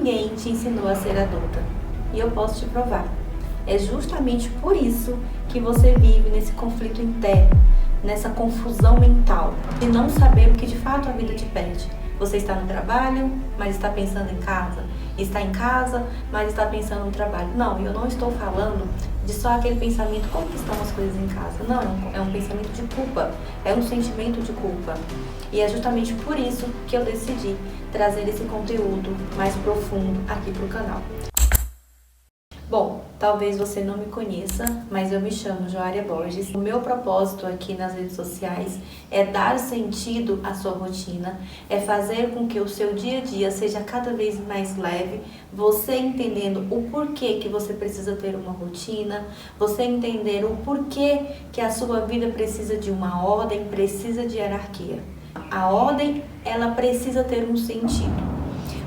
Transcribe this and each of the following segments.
ninguém te ensinou a ser adulta. E eu posso te provar. É justamente por isso que você vive nesse conflito interno, nessa confusão mental, de não saber o que de fato a vida te pede. Você está no trabalho, mas está pensando em casa. Está em casa, mas está pensando no trabalho. Não, eu não estou falando de só aquele pensamento, como que estão as coisas em casa. Não, é um pensamento de culpa, é um sentimento de culpa. E é justamente por isso que eu decidi trazer esse conteúdo mais profundo aqui para o canal. Bom, talvez você não me conheça, mas eu me chamo Joária Borges. O meu propósito aqui nas redes sociais é dar sentido à sua rotina, é fazer com que o seu dia a dia seja cada vez mais leve, você entendendo o porquê que você precisa ter uma rotina, você entender o porquê que a sua vida precisa de uma ordem, precisa de hierarquia. A ordem, ela precisa ter um sentido.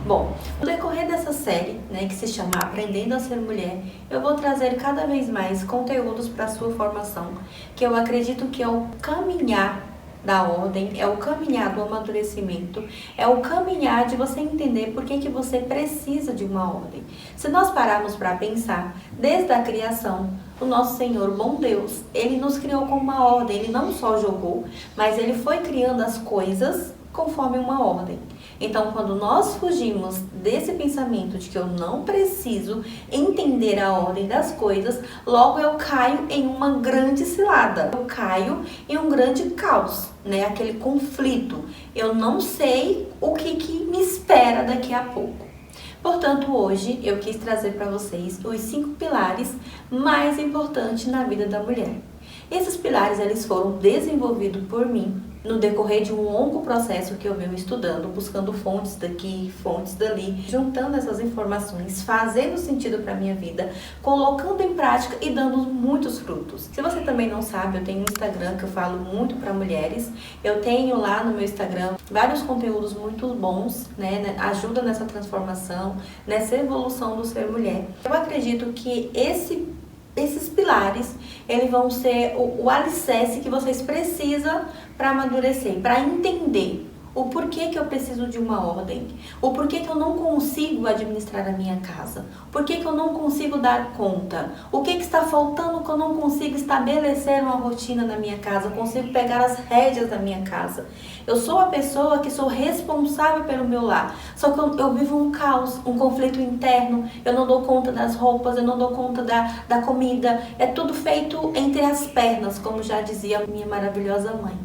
Bom, no decorrer dessa série, que se chama Aprendendo a Ser Mulher, eu vou trazer cada vez mais conteúdos para a sua formação, que eu acredito que é o caminhar da ordem, é o caminhar do amadurecimento, é o caminhar de você entender por que você precisa de uma ordem. Se nós pararmos para pensar, desde a criação, o nosso Senhor, bom Deus, Ele nos criou com uma ordem, Ele não só jogou, mas Ele foi criando as coisas conforme uma ordem. Então, quando nós fugimos desse pensamento de que eu não preciso entender a ordem das coisas, logo eu caio em uma grande cilada. Eu caio em um grande caos, aquele conflito. Eu não sei o que me espera daqui a pouco. Portanto, hoje eu quis trazer para vocês os 5 pilares mais importantes na vida da mulher. Esses pilares eles foram desenvolvidos por mim no decorrer de um longo processo que eu venho estudando, buscando fontes daqui, fontes dali, juntando essas informações, fazendo sentido para a minha vida, colocando em prática e dando muitos frutos. Se você também não sabe, eu tenho um Instagram que eu falo muito para mulheres. Eu tenho lá no meu Instagram vários conteúdos muito bons, ajuda nessa transformação, nessa evolução do ser mulher. Eu acredito que esses pilares, eles vão ser o alicerce que vocês precisam para amadurecer, para entender o porquê que eu preciso de uma ordem, o porquê que eu não consigo administrar a minha casa, o porquê que eu não consigo dar conta, o que está faltando que eu não consigo estabelecer uma rotina na minha casa, eu consigo pegar as rédeas da minha casa. Eu sou a pessoa que sou responsável pelo meu lar, só que eu vivo um caos, um conflito interno, eu não dou conta das roupas, eu não dou conta da comida, é tudo feito entre as pernas, como já dizia a minha maravilhosa mãe.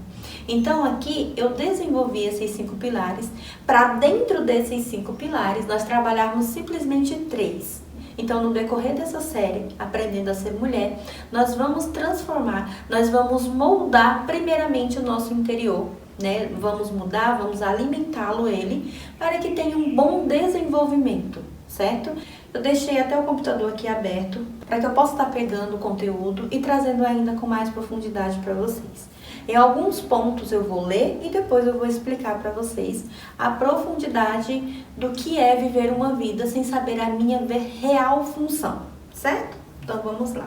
Então aqui eu desenvolvi esses 5 pilares, para dentro desses 5 pilares nós trabalharmos simplesmente 3. Então no decorrer dessa série, Aprendendo a Ser Mulher, nós vamos transformar, nós vamos moldar primeiramente o nosso interior, Vamos mudar, vamos alimentá-lo ele, para que tenha um bom desenvolvimento, certo? Eu deixei até o computador aqui aberto, para que eu possa estar pegando o conteúdo e trazendo ainda com mais profundidade para vocês. Em alguns pontos eu vou ler e depois eu vou explicar para vocês a profundidade do que é viver uma vida sem saber a minha real função, certo? Então vamos lá.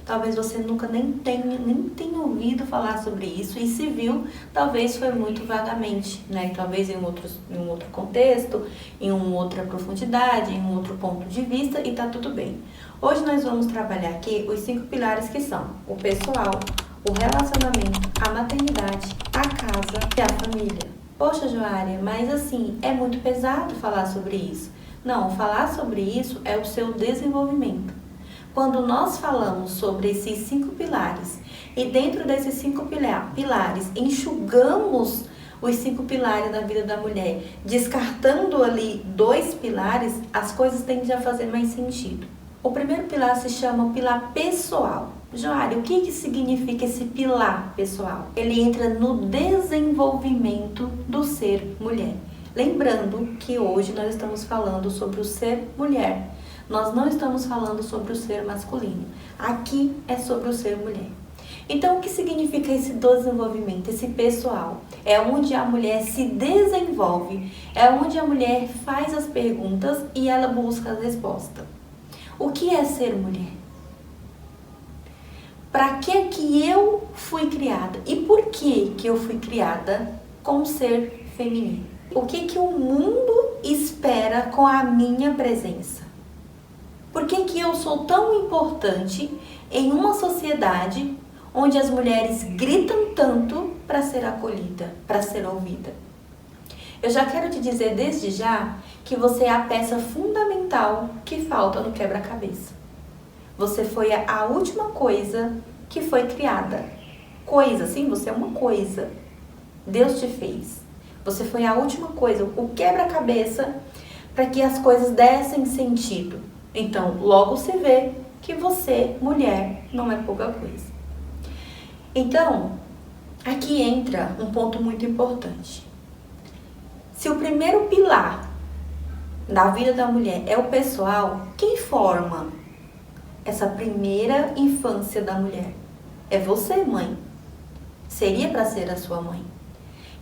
Talvez você nunca nem tenha ouvido falar sobre isso, e se viu, talvez foi muito vagamente, Talvez em um outro contexto, em uma outra profundidade, em um outro ponto de vista, e tá tudo bem. Hoje nós vamos trabalhar aqui os 5 pilares que são o pessoal, o relacionamento, a maternidade, a casa e a família. Poxa, Joária, mas assim, é muito pesado falar sobre isso. Não, falar sobre isso é o seu desenvolvimento. Quando nós falamos sobre esses 5 pilares e dentro desses 5 pilares enxugamos os 5 pilares da vida da mulher, descartando ali 2 pilares, as coisas tendem a fazer mais sentido. O primeiro pilar se chama pilar pessoal. Joária, o que significa esse pilar pessoal? Ele entra no desenvolvimento do ser mulher. Lembrando que hoje nós estamos falando sobre o ser mulher. Nós não estamos falando sobre o ser masculino. Aqui é sobre o ser mulher. Então, o que significa esse desenvolvimento, esse pessoal? É onde a mulher se desenvolve, é onde a mulher faz as perguntas e ela busca as respostas. O que é ser mulher? Para que eu fui criada? E por que eu fui criada com ser feminino? O que o mundo espera com a minha presença? Por que eu sou tão importante em uma sociedade onde as mulheres gritam tanto para ser acolhida, para ser ouvida? Eu já quero te dizer desde já que você é a peça fundamental que falta no quebra-cabeça. Você foi a última coisa que foi criada. Coisa, sim, você é uma coisa. Deus te fez. Você foi a última coisa, o quebra-cabeça para que as coisas dessem sentido. Então, logo se vê que você, mulher, não é pouca coisa. Então, aqui entra um ponto muito importante. Se o primeiro pilar da vida da mulher é o pessoal, quem forma essa primeira infância da mulher? É você, mãe. Seria para ser a sua mãe.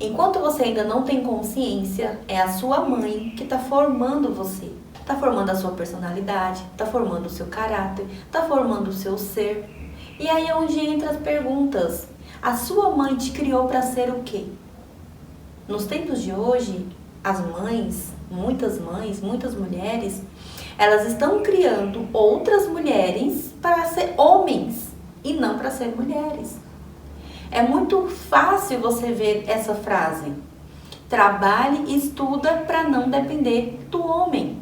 Enquanto você ainda não tem consciência, é a sua mãe que está formando você. Está formando a sua personalidade, está formando o seu caráter, está formando o seu ser. E aí é onde entram as perguntas. A sua mãe te criou para ser o quê? Nos tempos de hoje, as mães, muitas mulheres, elas estão criando outras mulheres para ser homens e não para ser mulheres. É muito fácil você ver essa frase. Trabalhe e estuda para não depender do homem.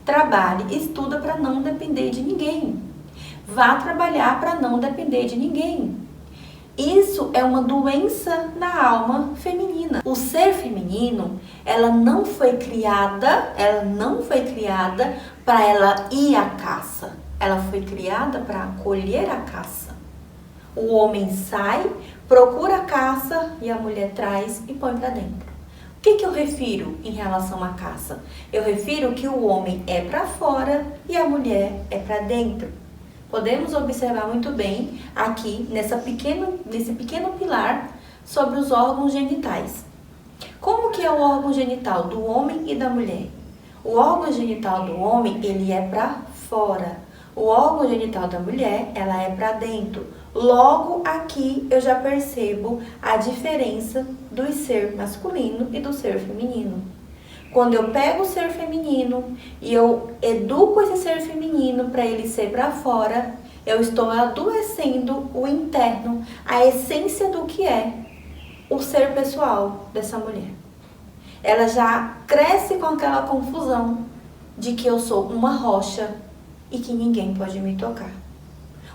Trabalhe e estuda para não depender de ninguém. Vá trabalhar para não depender de ninguém. Isso é uma doença na alma feminina. O ser feminino, ela não foi criada para ela ir à caça. Ela foi criada para acolher a caça. O homem sai, procura a caça e a mulher traz e põe para dentro. O que eu refiro em relação à caça? Eu refiro que o homem é para fora e a mulher é para dentro. Podemos observar muito bem aqui nesse pequeno pilar sobre os órgãos genitais. Como que é o órgão genital do homem e da mulher? O órgão genital do homem, ele é para fora. O órgão genital da mulher, ela é para dentro. Logo aqui eu já percebo a diferença do ser masculino e do ser feminino. Quando eu pego o ser feminino e eu educo esse ser feminino para ele ser para fora, eu estou adoecendo o interno, a essência do que é o ser pessoal dessa mulher. Ela já cresce com aquela confusão de que eu sou uma rocha e que ninguém pode me tocar.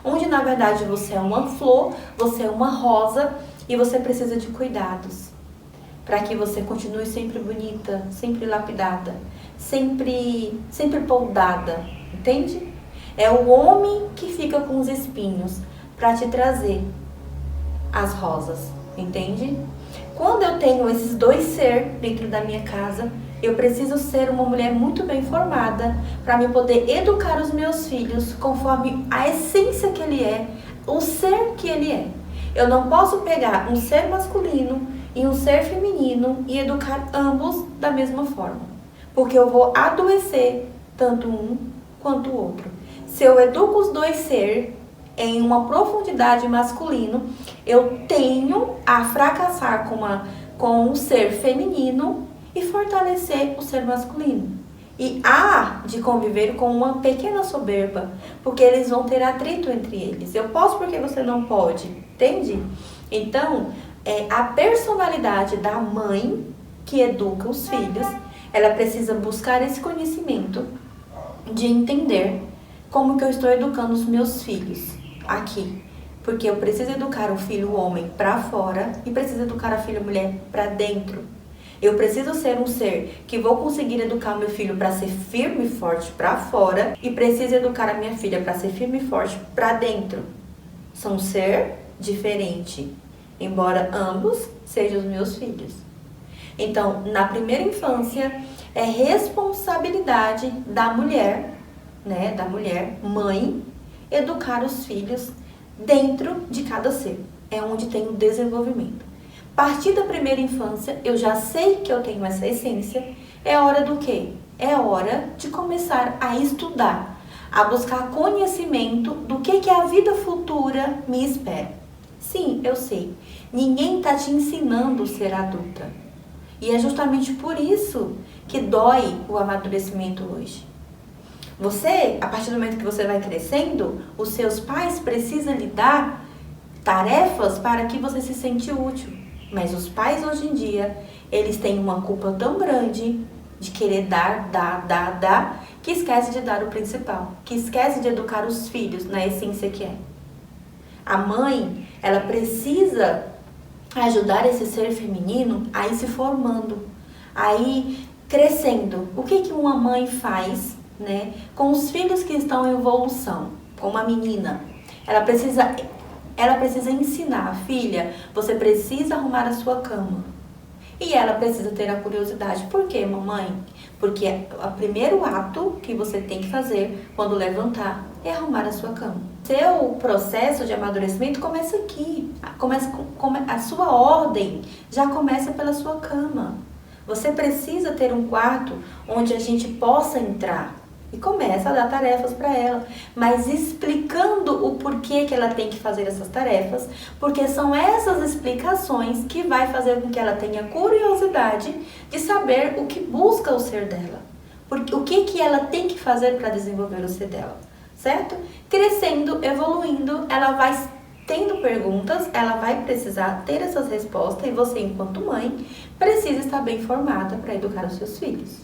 Onde na verdade você é uma flor, você é uma rosa e você precisa de cuidados. Para que você continue sempre bonita, sempre lapidada, sempre poldada, entende? É o homem que fica com os espinhos para te trazer as rosas, entende? Quando eu tenho esses dois seres dentro da minha casa, eu preciso ser uma mulher muito bem formada para me poder educar os meus filhos conforme a essência que ele é, o ser que ele é. Eu não posso pegar um ser masculino e um ser feminino e educar ambos da mesma forma, porque eu vou adoecer tanto um quanto o outro. Se eu educo os dois seres em uma profundidade masculino, eu tenho a fracassar com o ser feminino e fortalecer o ser masculino. E há de conviver com uma pequena soberba, porque eles vão ter atrito entre eles. Eu posso porque você não pode, entende? Então, a personalidade da mãe que educa os filhos, ela precisa buscar esse conhecimento de entender como que eu estou educando os meus filhos aqui. Porque eu preciso educar o filho homem para fora e preciso educar a filha mulher para dentro. Eu preciso ser um ser que vou conseguir educar meu filho para ser firme e forte para fora e preciso educar a minha filha para ser firme e forte para dentro. São um ser diferente, embora ambos sejam os meus filhos. Então, na primeira infância, é responsabilidade da mulher, né, da mulher, mãe, educar os filhos dentro de cada ser. É onde tem o desenvolvimento. A partir da primeira infância, eu já sei que eu tenho essa essência. É hora do quê? É hora de começar a estudar, a buscar conhecimento do que a vida futura me espera. Sim, eu sei. Ninguém está te ensinando a ser adulta. E é justamente por isso que dói o amadurecimento hoje. Você, a partir do momento que você vai crescendo, os seus pais precisam lhe dar tarefas para que você se sente útil. Mas os pais hoje em dia, eles têm uma culpa tão grande de querer dar, que esquece de dar o principal, que esquece de educar os filhos na essência que é. A mãe, ela precisa ajudar esse ser feminino a ir se formando, a ir crescendo. O que uma mãe faz, né, com os filhos que estão em evolução, com uma menina? Ela precisa ensinar, filha, você precisa arrumar a sua cama. E ela precisa ter a curiosidade. Por quê, mamãe? Porque o primeiro ato que você tem que fazer quando levantar é arrumar a sua cama. Seu processo de amadurecimento começa aqui. A sua ordem já começa pela sua cama. Você precisa ter um quarto onde a gente possa entrar. E começa a dar tarefas para ela, mas explicando o porquê que ela tem que fazer essas tarefas, porque são essas explicações que vai fazer com que ela tenha curiosidade de saber o que busca o ser dela, o que ela tem que fazer para desenvolver o ser dela, certo? Crescendo, evoluindo, ela vai tendo perguntas, ela vai precisar ter essas respostas e você, enquanto mãe, precisa estar bem formada para educar os seus filhos.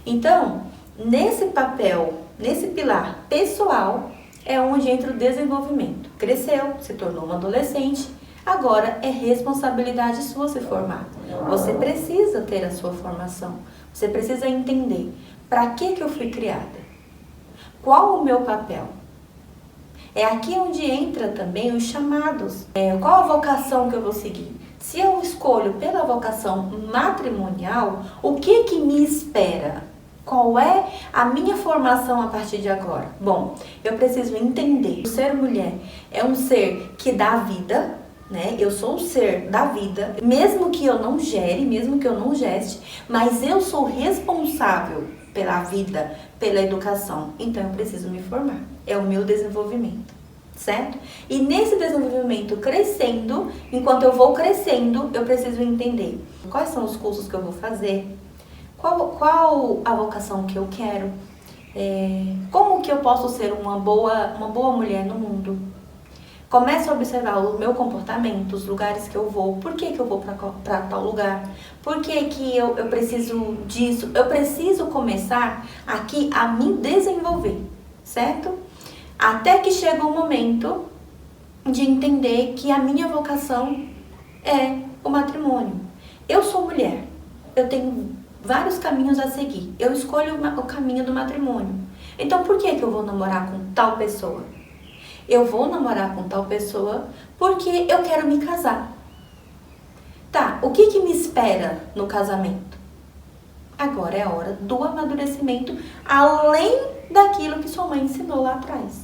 Então, nesse papel, nesse pilar pessoal, é onde entra o desenvolvimento. Cresceu, se tornou uma adolescente, agora é responsabilidade sua se formar. Você precisa ter a sua formação, você precisa entender para que eu fui criada, qual o meu papel. É aqui onde entra também os chamados, qual a vocação que eu vou seguir. Se eu escolho pela vocação matrimonial, o que me espera? Qual é a minha formação a partir de agora? Bom, eu preciso entender. O ser mulher é um ser que dá vida, né? Eu sou um ser da vida, mesmo que eu não gere, mesmo que eu não geste, mas eu sou responsável pela vida, pela educação. Então eu preciso me formar. É o meu desenvolvimento, certo? E nesse desenvolvimento crescendo, enquanto eu vou crescendo, eu preciso entender quais são os cursos que eu vou fazer, qual a vocação que eu quero, como que eu posso ser uma boa mulher no mundo. Começo a observar o meu comportamento, os lugares que eu vou, por que eu vou para tal lugar, por que eu preciso disso. Eu preciso começar aqui a me desenvolver, certo? Até que chega o momento de entender que a minha vocação é o matrimônio. Eu sou mulher, eu tenho vários caminhos a seguir. Eu escolho o caminho do matrimônio. Então, por que eu vou namorar com tal pessoa? Eu vou namorar com tal pessoa porque eu quero me casar. Tá, o que me espera no casamento? Agora é a hora do amadurecimento, além daquilo que sua mãe ensinou lá atrás.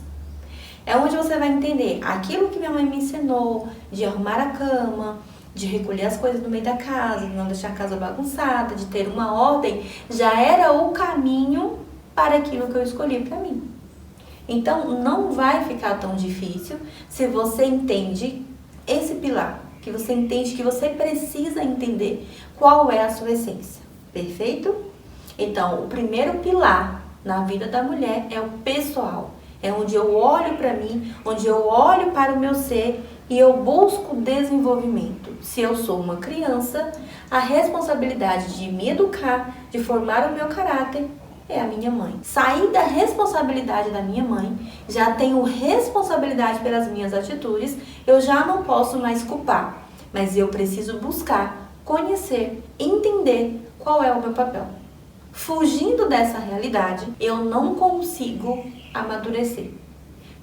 É onde você vai entender aquilo que minha mãe me ensinou, de arrumar a cama, de recolher as coisas no meio da casa, de não deixar a casa bagunçada, de ter uma ordem, já era o caminho para aquilo que eu escolhi para mim. Então, não vai ficar tão difícil se você entende esse pilar, que você entende que você precisa entender qual é a sua essência, perfeito? Então, o primeiro pilar na vida da mulher é o pessoal, é onde eu olho para mim, onde eu olho para o meu ser e eu busco desenvolvimento. Se eu sou uma criança, a responsabilidade de me educar, de formar o meu caráter, é a minha mãe. Sair da responsabilidade da minha mãe, já tenho responsabilidade pelas minhas atitudes, eu já não posso mais culpar, mas eu preciso buscar, conhecer, entender qual é o meu papel. Fugindo dessa realidade, eu não consigo amadurecer,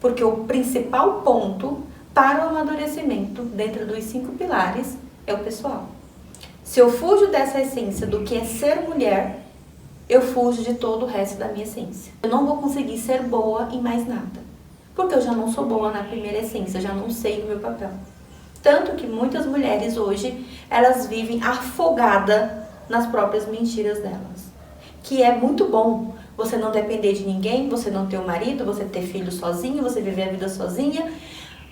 porque o principal ponto para o amadurecimento dentro dos 5 pilares é o pessoal. Se eu fujo dessa essência do que é ser mulher, eu fujo de todo o resto da minha essência. Eu não vou conseguir ser boa em mais nada, porque eu já não sou boa na primeira essência, eu já não sei o meu papel. Tanto que muitas mulheres hoje, elas vivem afogadas nas próprias mentiras delas. Que é muito bom você não depender de ninguém, você não ter um marido, você ter filho sozinho, você viver a vida sozinha.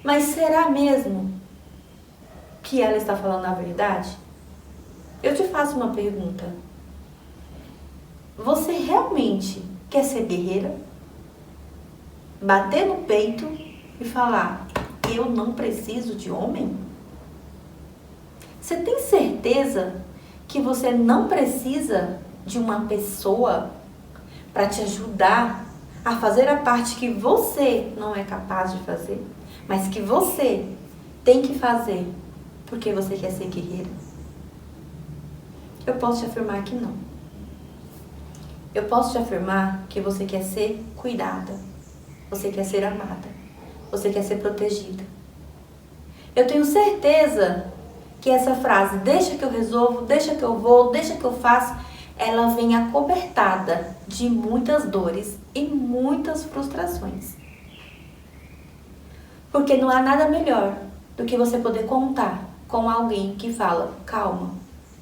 Mas será mesmo que ela está falando a verdade? eu te faço uma pergunta. Você realmente quer ser guerreira? Bater no peito e falar, eu não preciso de homem? Você tem certeza que você não precisa de uma pessoa para te ajudar a fazer a parte que você não é capaz de fazer, mas que você tem que fazer porque você quer ser guerreira? Eu posso te afirmar que não. Eu posso te afirmar que você quer ser cuidada, você quer ser amada, você quer ser protegida. Eu tenho certeza que essa frase, deixa que eu resolvo, deixa que eu vou, deixa que eu faço, ela vem acobertada de muitas dores e muitas frustrações. Porque não há nada melhor do que você poder contar com alguém que fala, calma,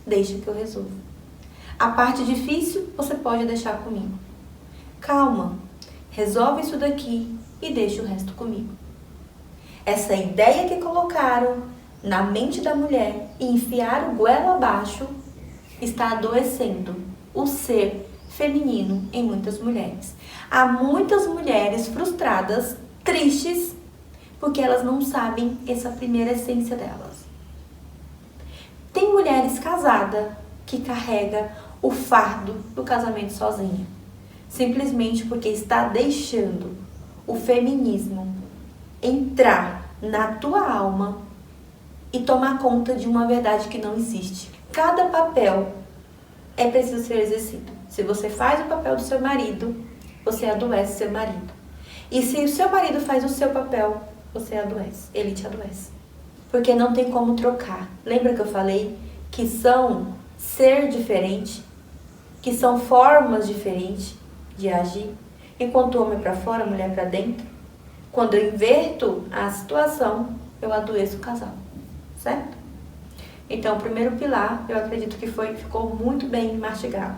deixa que eu resolvo. A parte difícil você pode deixar comigo. Calma, resolve isso daqui e deixa o resto comigo. Essa ideia que colocaram na mente da mulher e enfiaram goela abaixo está adoecendo o ser feminino em muitas mulheres. Há muitas mulheres frustradas, tristes, porque elas não sabem essa primeira essência delas. Tem mulheres casadas que carregam o fardo do casamento sozinha, simplesmente porque está deixando o feminismo entrar na tua alma e tomar conta de uma verdade que não existe. Cada papel é preciso ser exercido. Se você faz o papel do seu marido, você adoece seu marido. E se o seu marido faz o seu papel, você adoece, ele te adoece. Porque não tem como trocar. Lembra que eu falei que são ser diferente, que são formas diferentes de agir? Enquanto o homem é para fora, a mulher é para dentro. Quando eu inverto a situação, eu adoeço o casal, certo? Então, o primeiro pilar, eu acredito que ficou muito bem mastigado.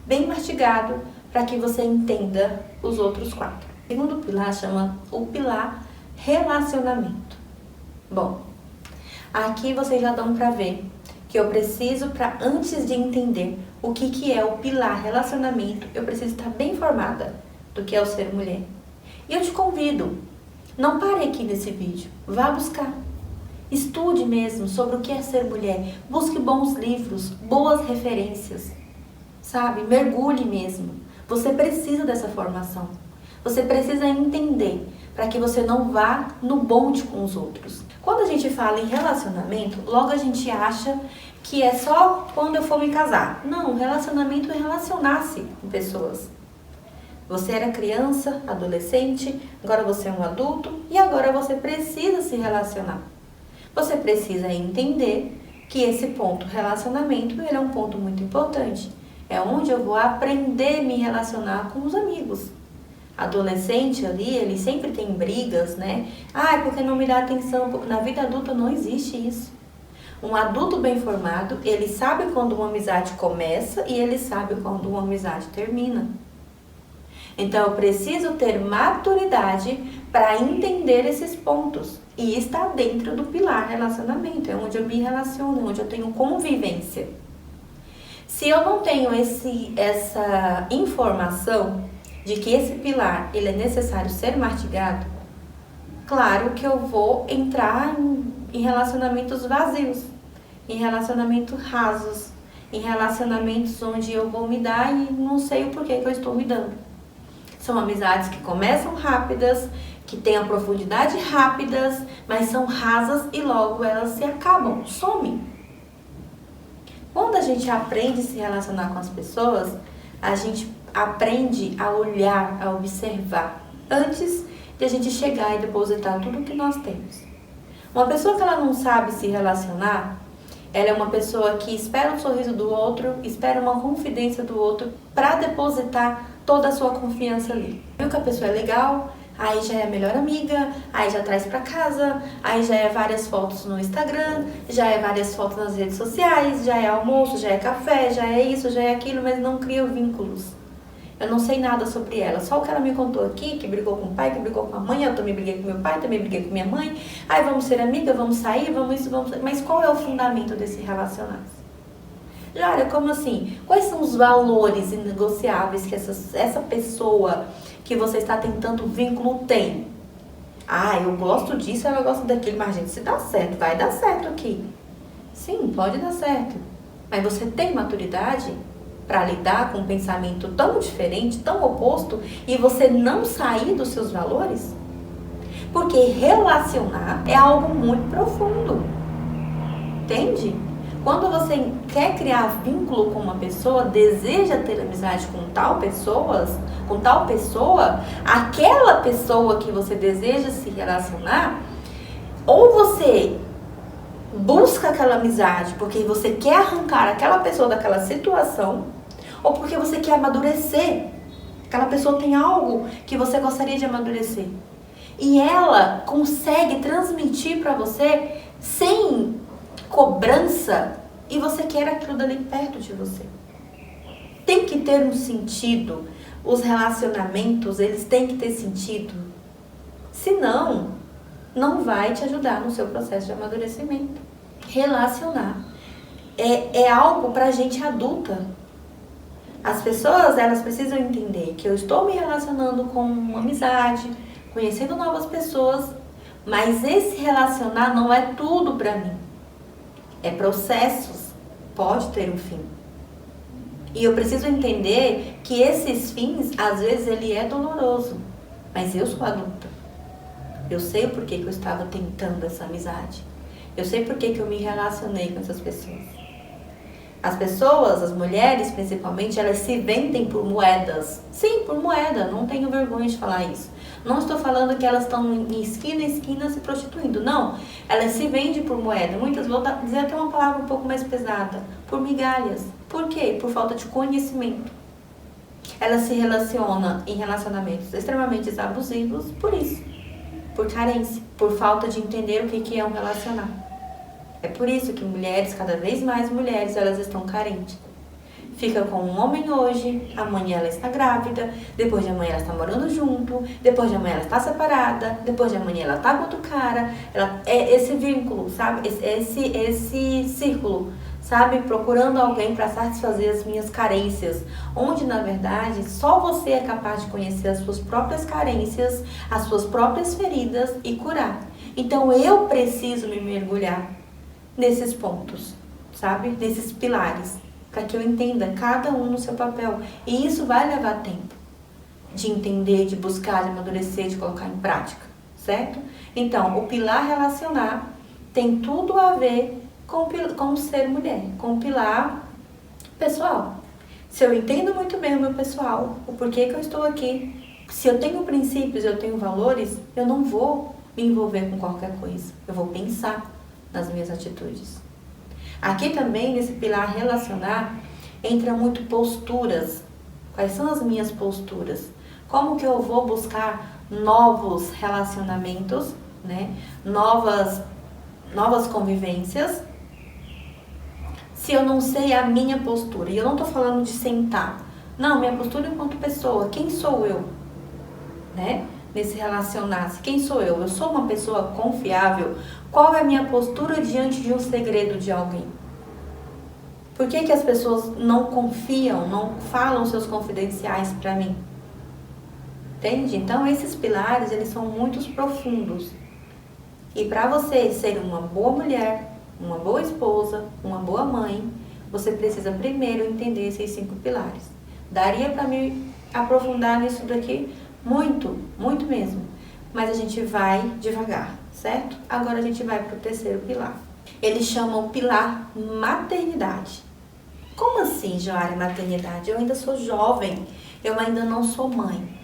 Bem mastigado para que você entenda os outros 4. O segundo pilar chama o pilar relacionamento. Bom, aqui vocês já dão para ver que eu preciso, antes de entender o que é o pilar relacionamento, eu preciso estar bem informada do que é o ser mulher. E eu te convido, não pare aqui nesse vídeo, vá buscar. Estude mesmo sobre o que é ser mulher, busque bons livros, boas referências, sabe? Mergulhe mesmo. Você precisa dessa formação. Você precisa entender para que você não vá no bonde com os outros. Quando a gente fala em relacionamento, logo a gente acha que é só quando eu for me casar. Não, relacionamento é relacionar-se com pessoas. Você era criança, adolescente, agora você é um adulto e agora você precisa se relacionar. Você precisa entender que esse ponto relacionamento ele é um ponto muito importante. É onde eu vou aprender a me relacionar com os amigos. Adolescente ali, ele sempre tem brigas, né? Porque não me dá atenção, porque na vida adulta não existe isso. Um adulto bem formado, ele sabe quando uma amizade começa e ele sabe quando uma amizade termina. Então, eu preciso ter maturidade para entender esses pontos. E está dentro do pilar relacionamento, é onde eu me relaciono, onde eu tenho convivência. Se eu não tenho essa informação de que esse pilar ele é necessário ser mastigado, claro que eu vou entrar em relacionamentos vazios, em relacionamentos rasos, em relacionamentos onde eu vou me dar e não sei o porquê que eu estou me dando. São amizades que começam rápidas, que têm a profundidade rápidas, mas são rasas e logo elas se acabam, somem. Quando a gente aprende a se relacionar com as pessoas, a gente aprende a olhar, a observar, antes de a gente chegar e depositar tudo que nós temos. Uma pessoa que ela não sabe se relacionar, ela é uma pessoa que espera um sorriso do outro, espera uma confidência do outro para depositar toda a sua confiança ali. Viu que a pessoa é legal, aí já é a melhor amiga, aí já traz para casa, aí já é várias fotos no Instagram, já é várias fotos nas redes sociais, já é almoço, já é café, já é isso, já é aquilo, mas não cria vínculos. Eu não sei nada sobre ela, só o que ela me contou aqui, que brigou com o pai, que brigou com a mãe, eu também briguei com meu pai, também briguei com minha mãe, aí vamos ser amiga, vamos sair, vamos isso, vamos... Mas qual é o fundamento desse relacionar-se? Olha, como assim? Quais são os valores inegociáveis que essa pessoa que você está tentando vínculo tem? Ah, eu gosto disso, ela gosta daquilo, mas gente, se dá certo, vai dar certo aqui. Sim, pode dar certo. Mas você tem maturidade para lidar com um pensamento tão diferente, tão oposto, e você não sair dos seus valores? Porque relacionar é algo muito profundo. Entende? Quando você quer criar vínculo com uma pessoa, deseja ter amizade com tal pessoa, aquela pessoa que você deseja se relacionar, ou você busca aquela amizade porque você quer arrancar aquela pessoa daquela situação, ou porque você quer amadurecer. Aquela pessoa tem algo que você gostaria de amadurecer. E ela consegue transmitir para você sem cobrança, e você quer aquilo dali perto de você. Tem que ter um sentido. Os relacionamentos, eles têm que ter sentido. Senão, não vai te ajudar no seu processo de amadurecimento. Relacionar é algo pra gente adulta. As pessoas, elas precisam entender que eu estou me relacionando com uma amizade, conhecendo novas pessoas, mas esse relacionar não é tudo pra mim. É processos, pode ter um fim. E eu preciso entender que esses fins, às vezes, ele é doloroso. Mas eu sou adulta. Eu sei o porquê que eu estava tentando essa amizade. Eu sei porquê que eu me relacionei com essas pessoas. As pessoas, as mulheres principalmente, elas se vendem por moedas. Sim, por moeda, não tenho vergonha de falar isso. Não estou falando que elas estão em esquina se prostituindo, não. Elas se vendem por moeda. Muitas, vou dizer até uma palavra um pouco mais pesada, por migalhas. Por quê? Por falta de conhecimento. Elas se relacionam em relacionamentos extremamente abusivos por isso. Por carência, por falta de entender o que é um relacionar. É por isso que mulheres, cada vez mais mulheres, elas estão carentes. Fica com um homem hoje, amanhã ela está grávida, depois de amanhã ela está morando junto, depois de amanhã ela está separada, depois de amanhã ela está com outro cara. É esse vínculo, sabe? Esse círculo, sabe? Procurando alguém para satisfazer as minhas carências. Onde, na verdade, só você é capaz de conhecer as suas próprias carências, as suas próprias feridas e curar. Então, eu preciso me mergulhar nesses pontos, sabe? Nesses pilares, para que eu entenda cada um no seu papel. E isso vai levar tempo de entender, de buscar, de amadurecer, de colocar em prática, certo? Então, o pilar relacionar tem tudo a ver com ser mulher, com o pilar pessoal. Se eu entendo muito bem o meu pessoal, o porquê que eu estou aqui, se eu tenho princípios, eu tenho valores, eu não vou me envolver com qualquer coisa. Eu vou pensar nas minhas atitudes. Aqui também, nesse pilar relacionar, entra muito posturas. Quais são as minhas posturas? Como que eu vou buscar novos relacionamentos, né? Novas convivências, se eu não sei a minha postura? E eu não estou falando de sentar. Não, minha postura enquanto pessoa. Quem sou eu? Né? Nesse relacionar-se. Quem sou eu? Eu sou uma pessoa confiável? Qual é a minha postura diante de um segredo de alguém? Por que as pessoas não confiam, não falam seus confidenciais para mim? Entende? Então, esses pilares, eles são muito profundos. E para você ser uma boa mulher, uma boa esposa, uma boa mãe, você precisa primeiro entender esses 5 pilares. Daria para me aprofundar nisso daqui muito, muito mesmo. Mas a gente vai devagar, certo? Agora a gente vai para o terceiro pilar. Eles chamam pilar maternidade. Como assim, Joara, maternidade? Eu ainda sou jovem, eu ainda não sou mãe.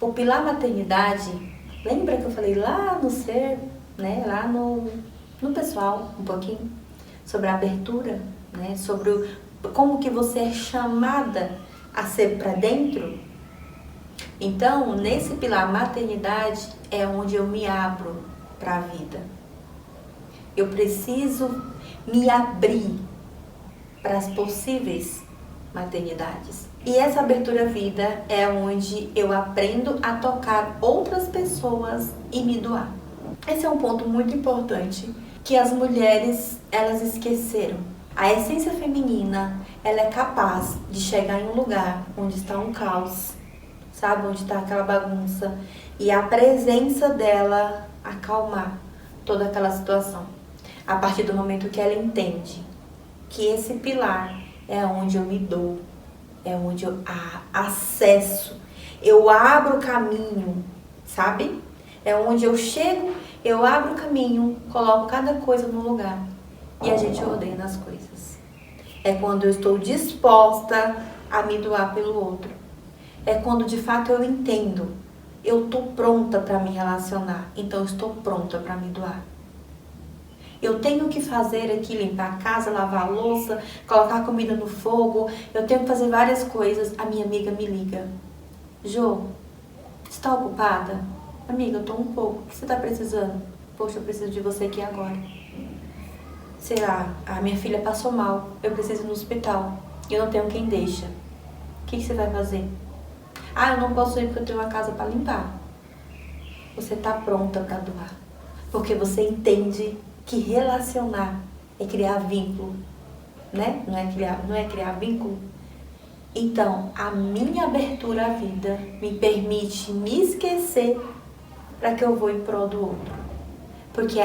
O pilar maternidade, lembra que eu falei lá no ser, né? Lá no pessoal, um pouquinho, sobre a abertura, né? Sobre como que você é chamada a ser para dentro. Então, nesse pilar maternidade é onde eu me abro para a vida. Eu preciso me abrir para as possíveis maternidades. E essa abertura à vida é onde eu aprendo a tocar outras pessoas e me doar. Esse é um ponto muito importante que as mulheres, elas esqueceram. A essência feminina, ela é capaz de chegar em um lugar onde está um caos, sabe? Onde está aquela bagunça. E a presença dela acalmar toda aquela situação. A partir do momento que ela entende que esse pilar é onde eu me dou, é onde eu acesso, eu abro o caminho, sabe? É onde eu chego, eu abro o caminho, coloco cada coisa no lugar e a gente ordena as coisas. É quando eu estou disposta a me doar pelo outro. É quando de fato eu entendo, eu estou pronta para me relacionar, então eu estou pronta para me doar. Eu tenho que fazer aqui, limpar a casa, lavar a louça, colocar a comida no fogo, eu tenho que fazer várias coisas. A minha amiga me liga. Jô, você está ocupada? Amiga, eu tô um pouco. O que você tá precisando? Poxa, eu preciso de você aqui agora. Sei lá, a minha filha passou mal. Eu preciso ir no hospital. E eu não tenho quem deixa. O que você vai fazer? Ah, eu não posso ir porque eu tenho uma casa para limpar. Você tá pronta para doar. Porque você entende que relacionar é criar vínculo, né? Não é criar vínculo. Então, a minha abertura à vida me permite me esquecer para que eu vou em prol do outro. Porque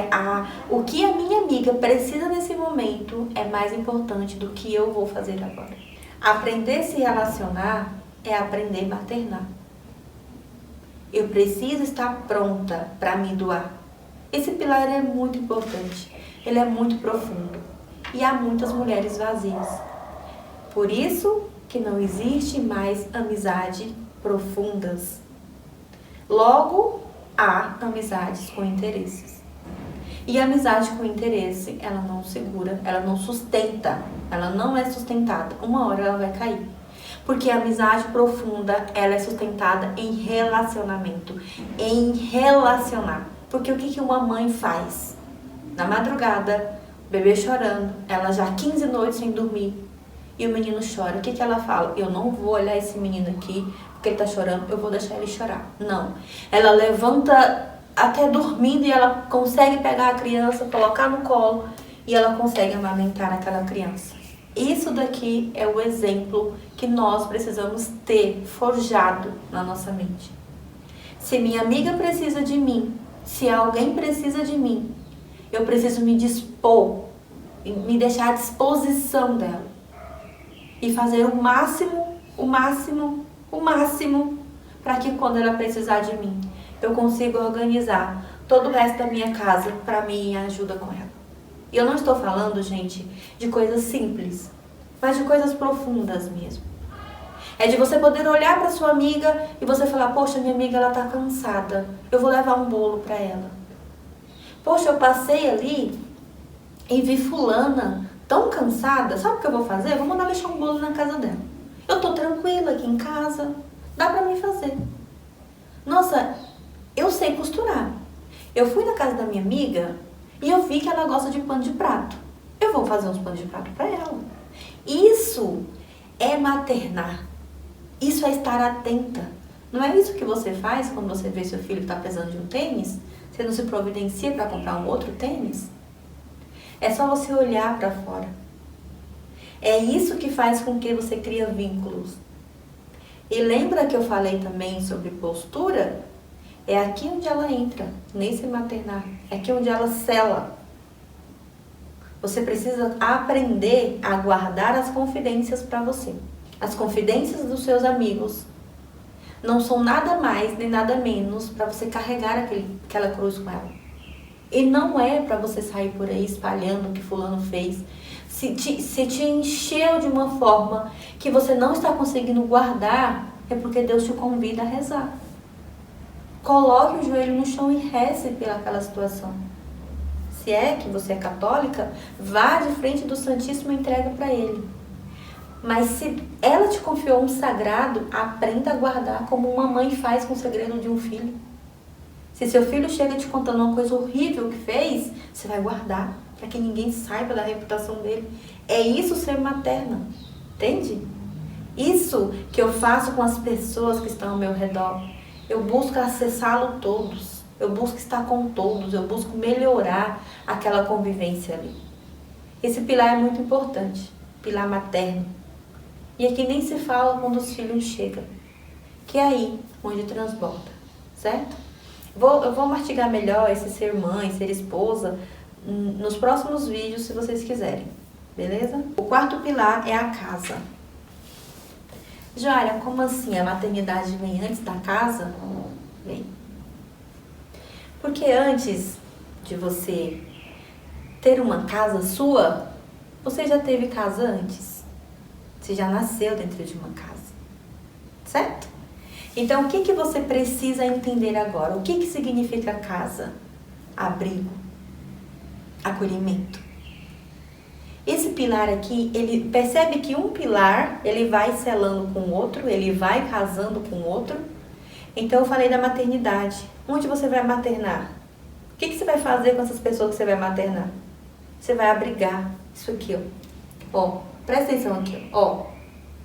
o que a minha amiga precisa nesse momento é mais importante do que eu vou fazer agora. Aprender a se relacionar é aprender a maternar. Eu preciso estar pronta para me doar. Esse pilar é muito importante, ele é muito profundo e há muitas mulheres vazias. Por isso que não existe mais amizade profundas. Logo, há amizades com interesses. E a amizade com interesse, ela não segura, ela não sustenta, ela não é sustentada. Uma hora ela vai cair. Porque a amizade profunda, ela é sustentada em relacionamento, em relacionar. Porque o que uma mãe faz? Na madrugada, o bebê chorando, ela já 15 noites sem dormir, e o menino chora. O que ela fala? Eu não vou olhar esse menino aqui, porque ele tá chorando, eu vou deixar ele chorar. Não. Ela levanta até dormindo e ela consegue pegar a criança, colocar no colo e ela consegue amamentar aquela criança. Isso daqui é o exemplo que nós precisamos ter forjado na nossa mente. Se minha amiga precisa de mim, se alguém precisa de mim, eu preciso me dispor, me deixar à disposição dela e fazer o máximo para que quando ela precisar de mim, eu consiga organizar todo o resto da minha casa para mim em ajuda com ela. E eu não estou falando, gente, de coisas simples, mas de coisas profundas mesmo. É de você poder olhar para sua amiga e você falar, poxa, minha amiga, ela tá cansada, eu vou levar um bolo para ela. Poxa, eu passei ali e vi fulana tão cansada, sabe o que eu vou fazer? Eu vou mandar deixar um bolo na casa dela. Eu tô tranquila aqui em casa, dá para mim fazer. Nossa, eu sei costurar. Eu fui na casa da minha amiga e eu vi que ela gosta de pano de prato. Eu vou fazer uns panos de prato para ela. Isso é maternar. Isso é estar atenta. Não é isso que você faz quando você vê seu filho está precisando de um tênis? Você não se providencia para comprar um outro tênis? É só você olhar para fora. É isso que faz com que você crie vínculos. E lembra que eu falei também sobre postura? É aqui onde ela entra, nesse maternar. É aqui onde ela sela. Você precisa aprender a guardar as confidências para você. As confidências dos seus amigos não são nada mais nem nada menos para você carregar aquela cruz com ela. E não é para você sair por aí espalhando o que fulano fez. Se te encheu de uma forma que você não está conseguindo guardar, é porque Deus te convida a rezar. Coloque o joelho no chão e reze pelaquela situação. Se é que você é católica, vá de frente do Santíssimo e entrega para Ele. Mas se ela te confiou um sagrado, aprenda a guardar como uma mãe faz com o segredo de um filho. Se seu filho chega te contando uma coisa horrível que fez, você vai guardar para que ninguém saiba da reputação dele. É isso ser materna, entende? Isso que eu faço com as pessoas que estão ao meu redor. Eu busco acessá-lo todos, eu busco estar com todos, eu busco melhorar aquela convivência ali. Esse pilar é muito importante, pilar materno. E aqui nem se fala quando os filhos chegam, que é aí onde transborda, certo? Eu vou mastigar melhor esse ser mãe, ser esposa, nos próximos vídeos, se vocês quiserem, beleza? O quarto pilar é a casa. Joária, como assim? A maternidade vem antes da casa? Vem. Porque antes de você ter uma casa sua, você já teve casa antes. Você já nasceu dentro de uma casa, certo? Então, o que você precisa entender agora? O que significa casa? Abrigo, acolhimento. Esse pilar aqui, ele percebe que um pilar, ele vai selando com o outro, ele vai casando com o outro. Então, eu falei da maternidade. Onde você vai maternar? O que você vai fazer com essas pessoas que você vai maternar? Você vai abrigar. Isso aqui, ó. Ó, presta atenção aqui, ó.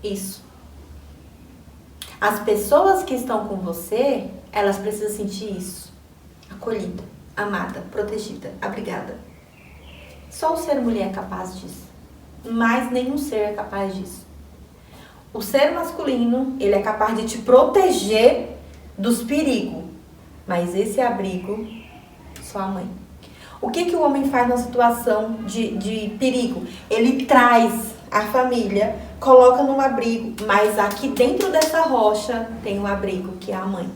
Isso. As pessoas que estão com você, elas precisam sentir isso. Acolhida, amada, protegida, abrigada. Só o ser mulher é capaz disso. Mas nenhum ser é capaz disso. O ser masculino, ele é capaz de te proteger dos perigos. Mas esse abrigo, só a mãe. O que o homem faz numa situação de perigo? Ele traz a família, coloca num abrigo, mas aqui dentro dessa rocha tem um abrigo, que é a mãe.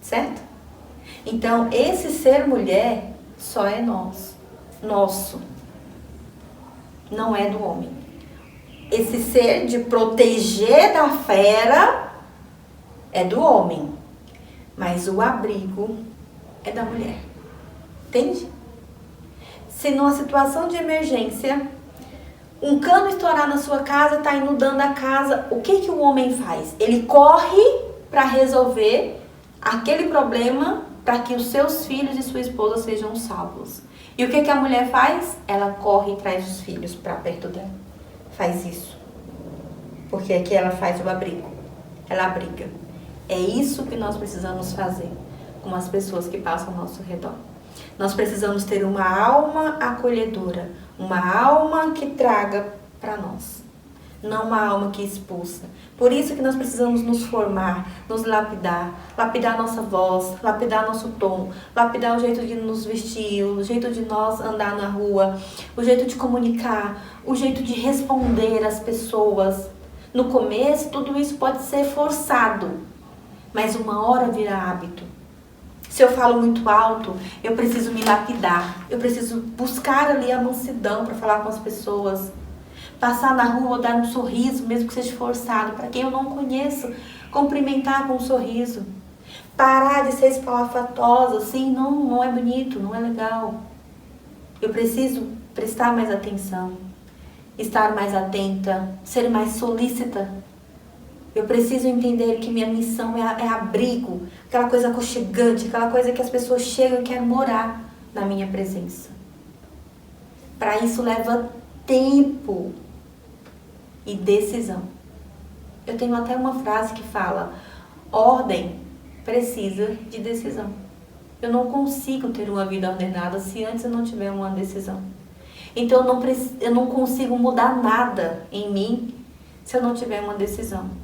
Certo? Então, esse ser mulher só é nosso. Não é do homem. Esse ser de proteger da fera é do homem. Mas o abrigo é da mulher. Entende? Se numa situação de emergência, um cano estourar na sua casa, está inundando a casa, o que o homem faz? Ele corre para resolver aquele problema para que os seus filhos e sua esposa sejam salvos. E o que a mulher faz? Ela corre e traz os filhos para perto dela. Faz isso. Porque aqui ela faz o abrigo. Ela abriga. É isso que nós precisamos fazer com as pessoas que passam ao nosso redor. Nós precisamos ter uma alma acolhedora, uma alma que traga para nós, não uma alma que expulsa. Por isso que nós precisamos nos formar, nos lapidar nossa voz, lapidar nosso tom, lapidar o jeito de nos vestir, o jeito de nós andar na rua, o jeito de comunicar, o jeito de responder às pessoas. No começo, tudo isso pode ser forçado, mas uma hora vira hábito. Se eu falo muito alto, eu preciso me lapidar. Eu preciso buscar ali a mansidão para falar com as pessoas. Passar na rua, dar um sorriso, mesmo que seja forçado. Para quem eu não conheço, cumprimentar com um sorriso. Parar de ser espalhafatosa, assim, não é bonito, não é legal. Eu preciso prestar mais atenção, estar mais atenta, ser mais solícita. Eu preciso entender que minha missão é abrigo, aquela coisa aconchegante, aquela coisa que as pessoas chegam e querem morar na minha presença. Para isso leva tempo e decisão. Eu tenho até uma frase que fala: ordem precisa de decisão. Eu não consigo ter uma vida ordenada se antes eu não tiver uma decisão. Então eu não consigo mudar nada em mim se eu não tiver uma decisão.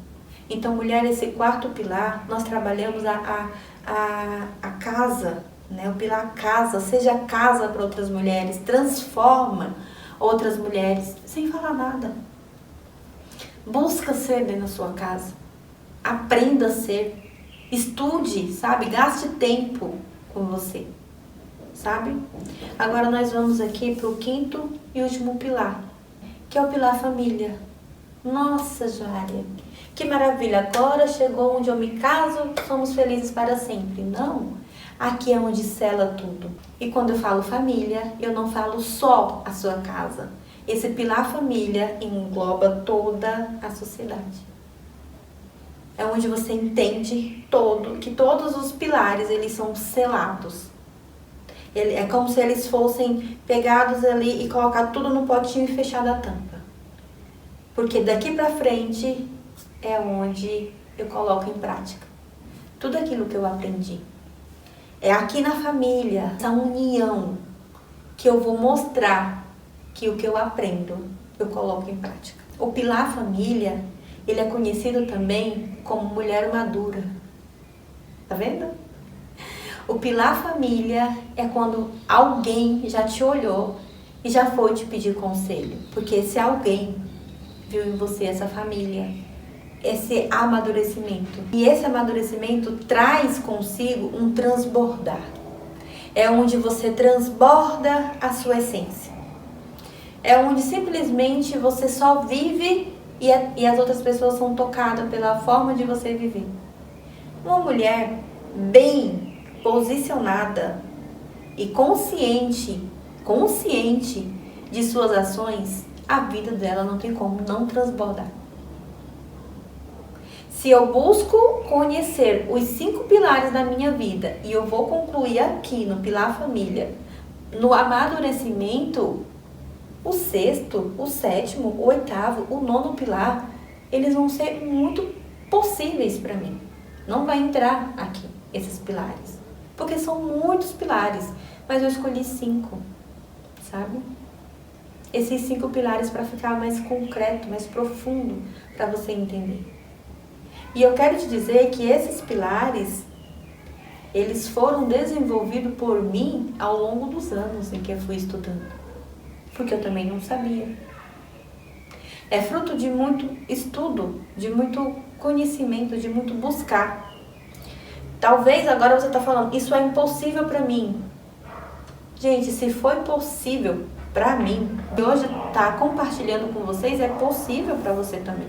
Então, mulher, esse quarto pilar, nós trabalhamos a casa, né? O pilar casa, seja casa para outras mulheres, transforma outras mulheres, sem falar nada. Busca ser dentro da sua casa, aprenda a ser, estude, sabe? Gaste tempo com você, sabe? Agora nós vamos aqui para o quinto e último pilar, que é o pilar família. Nossa, Joária, que maravilha, agora chegou onde eu me caso, somos felizes para sempre. Não, aqui é onde sela tudo. E quando eu falo família, eu não falo só a sua casa. Esse pilar família engloba toda a sociedade. É onde você entende que todos os pilares, eles são selados. É como se eles fossem pegados ali e colocados tudo no potinho e fechado a tampa. Porque daqui para frente é onde eu coloco em prática tudo aquilo que eu aprendi. É aqui na família, essa união, que eu vou mostrar que o que eu aprendo, eu coloco em prática. O pilar família, ele é conhecido também como mulher madura. Tá vendo? O pilar família é quando alguém já te olhou e já foi te pedir conselho. Porque esse alguém viu em você essa família, esse amadurecimento. E esse amadurecimento traz consigo um transbordar. É onde você transborda a sua essência. É onde simplesmente você só vive e as outras pessoas são tocadas pela forma de você viver. Uma mulher bem posicionada e consciente de suas ações, a vida dela não tem como não transbordar. Se eu busco conhecer os 5 pilares da minha vida e eu vou concluir aqui no pilar família, no amadurecimento, o 6º, o 7º, o 8º, o 9º pilar, eles vão ser muito possíveis para mim. Não vai entrar aqui esses pilares, porque são muitos pilares, mas eu escolhi 5, sabe? Esses 5 pilares para ficar mais concreto, mais profundo, para você entender. E eu quero te dizer que esses pilares, eles foram desenvolvidos por mim ao longo dos anos em que eu fui estudando. Porque eu também não sabia. É fruto de muito estudo, de muito conhecimento, de muito buscar. Talvez agora você está falando, isso é impossível para mim. Gente, se foi possível para mim, e hoje tá compartilhando com vocês, é possível para você também.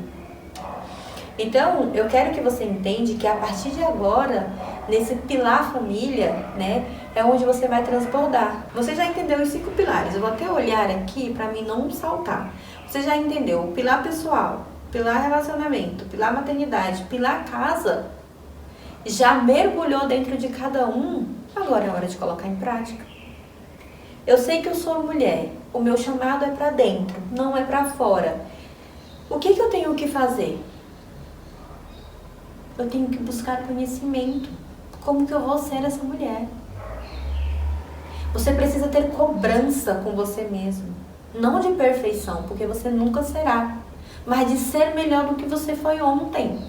Então, eu quero que você entenda que a partir de agora, nesse pilar família, né, é onde você vai transbordar. Você já entendeu os 5 pilares. Eu vou até olhar aqui para mim não saltar. Você já entendeu o pilar pessoal, pilar relacionamento, pilar maternidade, pilar casa. Já mergulhou dentro de cada um. Agora é hora de colocar em prática. Eu sei que eu sou mulher. O meu chamado é para dentro, não é para fora. O que eu tenho que fazer? Eu tenho que buscar conhecimento. Como que eu vou ser essa mulher? Você precisa ter cobrança com você mesmo. Não de perfeição, porque você nunca será. Mas de ser melhor do que você foi ontem.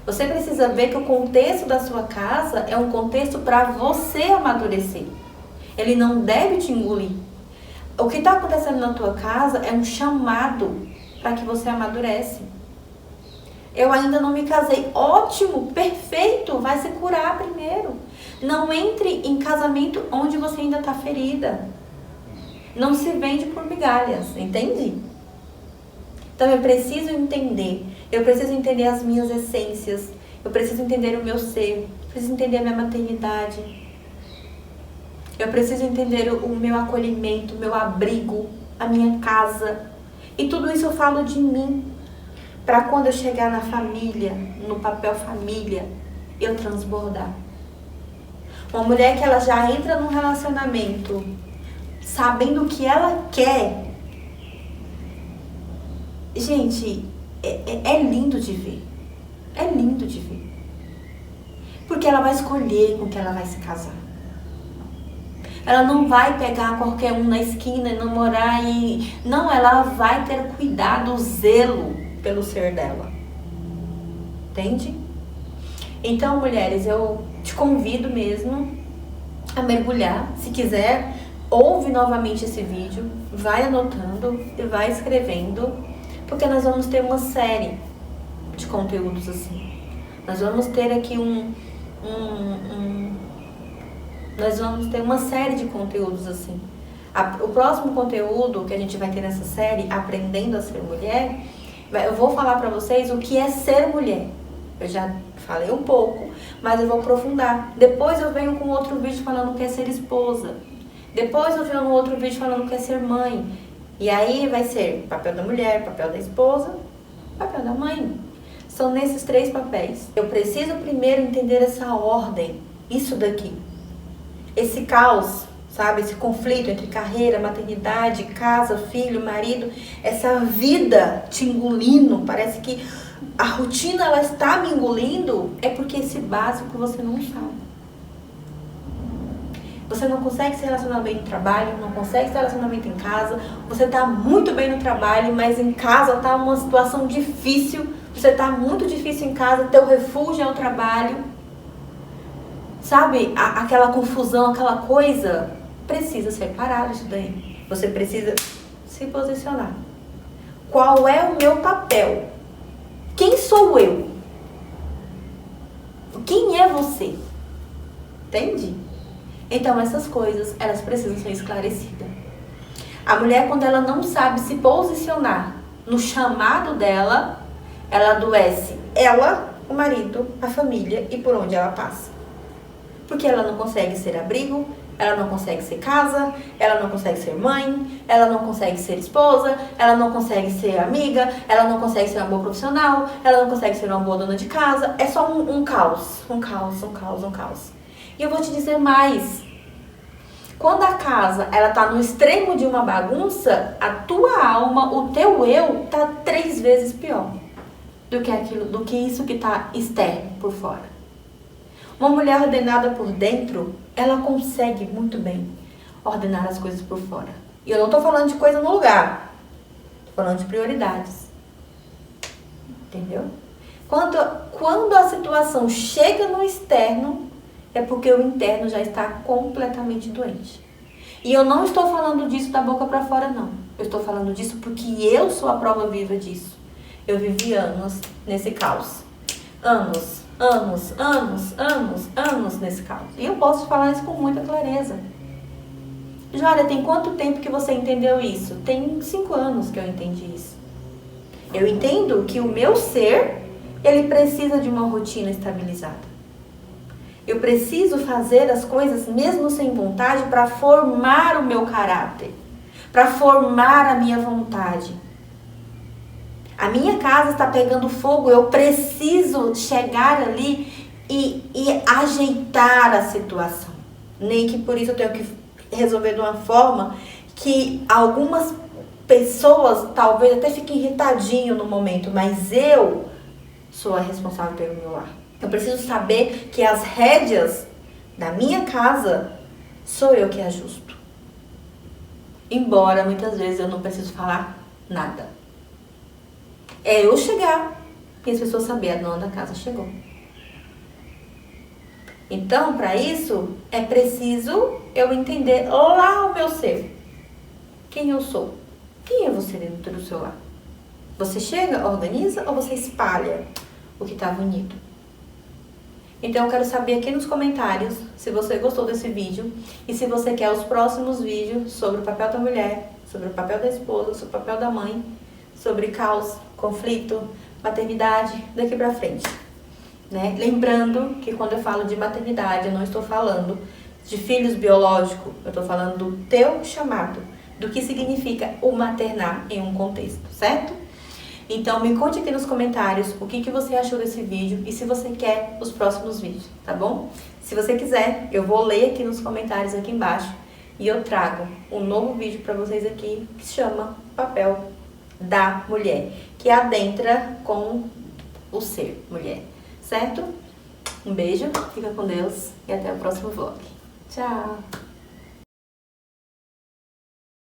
Você precisa ver que o contexto da sua casa é um contexto para você amadurecer. Ele não deve te engolir. O que está acontecendo na tua casa é um chamado para que você amadurece. Eu ainda não me casei. Ótimo, perfeito, vai se curar primeiro. Não entre em casamento onde você ainda está ferida. Não se vende por migalhas, entende? Então eu preciso entender as minhas essências, eu preciso entender o meu ser, eu preciso entender a minha maternidade, eu preciso entender o meu acolhimento, o meu abrigo, a minha casa. E tudo isso eu falo de mim. Para quando eu chegar na família, no papel família, eu transbordar. Uma mulher que ela já entra num relacionamento sabendo o que ela quer. Gente, é lindo de ver. É lindo de ver. Porque ela vai escolher com quem ela vai se casar. Ela não vai pegar qualquer um na esquina e namorar e... Não, ela vai ter cuidado, zelo pelo ser dela. Entende? Então, mulheres, eu te convido mesmo a mergulhar. Se quiser, ouve novamente esse vídeo, vai anotando e vai escrevendo, porque nós vamos ter uma série de conteúdos assim. Nós vamos ter aqui nós vamos ter uma série de conteúdos assim. O próximo conteúdo que a gente vai ter nessa série, Aprendendo a Ser Mulher, eu vou falar pra vocês o que é ser mulher. Eu já falei um pouco, mas eu vou aprofundar. Depois eu venho com outro vídeo falando o que é ser esposa. Depois eu venho com outro vídeo falando o que é ser mãe. E aí vai ser papel da mulher, papel da esposa, papel da mãe. São nesses 3 papéis. Eu preciso primeiro entender essa ordem, isso daqui. Esse caos, sabe? Esse conflito entre carreira, maternidade, casa, filho, marido. Essa vida te engolindo. Parece que a rotina ela está me engolindo. É porque esse básico você não sabe. Você não consegue se relacionar bem no trabalho, não consegue se relacionar bem em casa, você tá muito bem no trabalho, mas em casa tá uma situação difícil, você tá muito difícil em casa, teu refúgio é o trabalho. Sabe, aquela confusão, aquela coisa, precisa ser parado isso daí. Você precisa se posicionar. Qual é o meu papel? Quem sou eu? Quem é você? Entende? Então essas coisas, elas precisam ser esclarecidas. A mulher, quando ela não sabe se posicionar no chamado dela, ela adoece ela, o marido, a família e por onde ela passa. Porque ela não consegue ser abrigo, ela não consegue ser casa, ela não consegue ser mãe, ela não consegue ser esposa, ela não consegue ser amiga, ela não consegue ser uma boa profissional, ela não consegue ser uma boa dona de casa. É só um caos, um caos, um caos, um caos. E eu vou te dizer mais. Quando a casa ela tá no extremo de uma bagunça, a tua alma, o teu eu, tá 3 vezes pior do que isso que tá externo por fora. Uma mulher ordenada por dentro, ela consegue muito bem ordenar as coisas por fora. E eu não tô falando de coisa no lugar, tô falando de prioridades. Entendeu? Quando a situação chega no externo, é porque o interno já está completamente doente. E eu não estou falando disso da boca para fora, não. Eu estou falando disso porque eu sou a prova viva disso. Eu vivi anos nesse caos. Anos nesse caos. E eu posso falar isso com muita clareza. Jória, tem quanto tempo que você entendeu isso? Tem 5 anos que eu entendi isso. Eu entendo que o meu ser, ele precisa de uma rotina estabilizada. Eu preciso fazer as coisas mesmo sem vontade para formar o meu caráter, para formar a minha vontade. A minha casa está pegando fogo, eu preciso chegar ali e ajeitar a situação. Nem que por isso eu tenho que resolver de uma forma que algumas pessoas talvez até fiquem irritadinho no momento, mas eu sou a responsável pelo meu lar. Eu preciso saber que as rédeas da minha casa sou eu que ajusto. Embora muitas vezes eu não preciso falar nada. É eu chegar e as pessoas saberem, a dona da casa chegou. Então, para isso, é preciso eu entender lá o meu ser. Quem eu sou? Quem é você dentro do seu lar? Você chega, organiza ou você espalha o que está bonito? Então eu quero saber aqui nos comentários se você gostou desse vídeo e se você quer os próximos vídeos sobre o papel da mulher, sobre o papel da esposa, sobre o papel da mãe, sobre caos, conflito, maternidade, daqui pra frente. Né? Lembrando que quando eu falo de maternidade, eu não estou falando de filhos biológicos, eu estou falando do teu chamado, do que significa o maternar em um contexto, certo? Então me conte aqui nos comentários o que você achou desse vídeo e se você quer os próximos vídeos, tá bom? Se você quiser, eu vou ler aqui nos comentários aqui embaixo e eu trago um novo vídeo para vocês aqui que se chama Papel da Mulher, que adentra com o ser mulher, certo? Um beijo, fica com Deus e até o próximo vlog. Tchau!